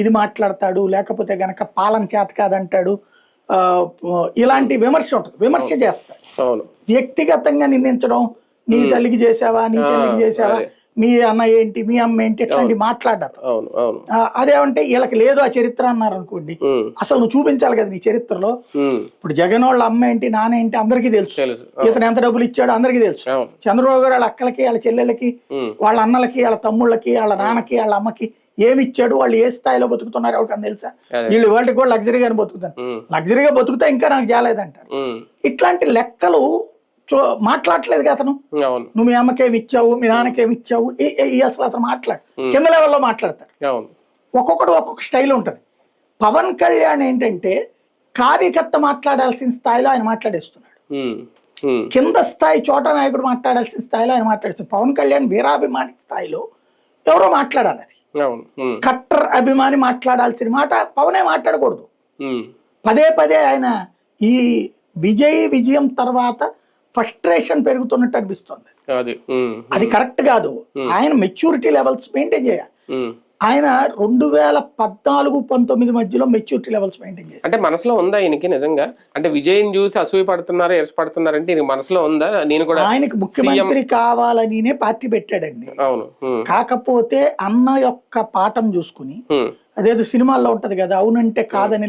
ఇది మాట్లాడతాడు, లేకపోతే గనక పాలన చేత కాదంటాడు, ఇలాంటి విమర్శ ఉంటుంది, విమర్శ చేస్తాడు. వ్యక్తిగతంగా నిందించడం, నీ తల్లికి చేసావా, నీ చెల్లికి చేసావా, మీ అన్న ఏంటి, మీ అమ్మ ఏంటి, ఇట్లాంటి మాట్లాడతారు. అదేమంటే వీళ్ళకి లేదు ఆ చరిత్ర అన్నారు అనుకోండి, అసలు నువ్వు చూపించాలి కదా నీ చరిత్రలో. ఇప్పుడు జగన్ వాళ్ళ అమ్మ ఏంటి, నాన్న ఏంటి అందరికీ తెలుసు, ఇతను ఎంత డబ్బులు ఇచ్చాడో అందరికీ తెలుసు. చంద్రబాబు గారు వాళ్ళ అక్కలకి, వాళ్ళ చెల్లెలకి, వాళ్ళ అన్నలకి, వాళ్ళ తమ్ముళ్ళకి, వాళ్ళ నాన్నకి, వాళ్ళ అమ్మకి ఏమి ఇచ్చాడు, వాళ్ళు ఏ స్థాయిలో బతుకుతున్నారు ఎవరికని తెలుసా? వీళ్ళు వాళ్ళకి కూడా లగ్జరీగానే బతుకుతారు, లగ్జరీగా బతుకుతా ఇంకా నాకు జాలేదంటారు. ఇట్లాంటి లెక్కలు మాట్లాడలేదు కదా అతను. నువ్వు మీ అమ్మకేమి ఇచ్చావు, మీ నాన్నకేమి ఇచ్చావు, అసలు అతను మాట్లాడు, కింద లెవెల్లో మాట్లాడతారు. ఒక్కొక్కడు ఒక్కొక్క స్టైల్ ఉంటుంది. పవన్ కళ్యాణ్ ఏంటంటే కార్యకర్త మాట్లాడాల్సిన స్థాయిలో ఆయన మాట్లాడేస్తున్నాడు, కింద స్థాయి చోట నాయకుడు మాట్లాడాల్సిన స్థాయిలో ఆయన మాట్లాడేస్తున్నాడు. పవన్ కళ్యాణ్ వీరాభిమాని స్థాయిలో ఎవరో మాట్లాడాలి, అది కట్టర్ అభిమాని మాట్లాడాల్సిన మాట పవనే మాట్లాడకూడదు. పదే పదే ఆయన ఈ విజయం తర్వాత ఫ్రస్ట్రేషన్ పెరుగుతున్నట్టు అనిపిస్తుంది. అది కరెక్ట్ కాదు. ఆయన మెచ్యూరిటీ లెవెల్స్ మెయింటైన్ చేయాలి. ఆయన 2014-19 మధ్యలో మెచ్యూరిటీ లెవెల్స్ మెయింటైన్ చేయాలి. అంటే మనసులో ఉందా ఈయనకి నిజంగా? అంటే విజయం చూసి అసూయ పడుతున్నారు, ఎరసపడుతున్నారు అంటే ఈయనకి మనసులో ఉందా? నేను కూడా ఆయనకి ముఖ్యమంత్రి కావాలనినే పార్టీ పెట్టాడండి. కాకపోతే అన్న యొక్క పాఠం చూసుకుని, అదేదో సినిమాల్లో ఉంటది కదా, అవునంటే కాదని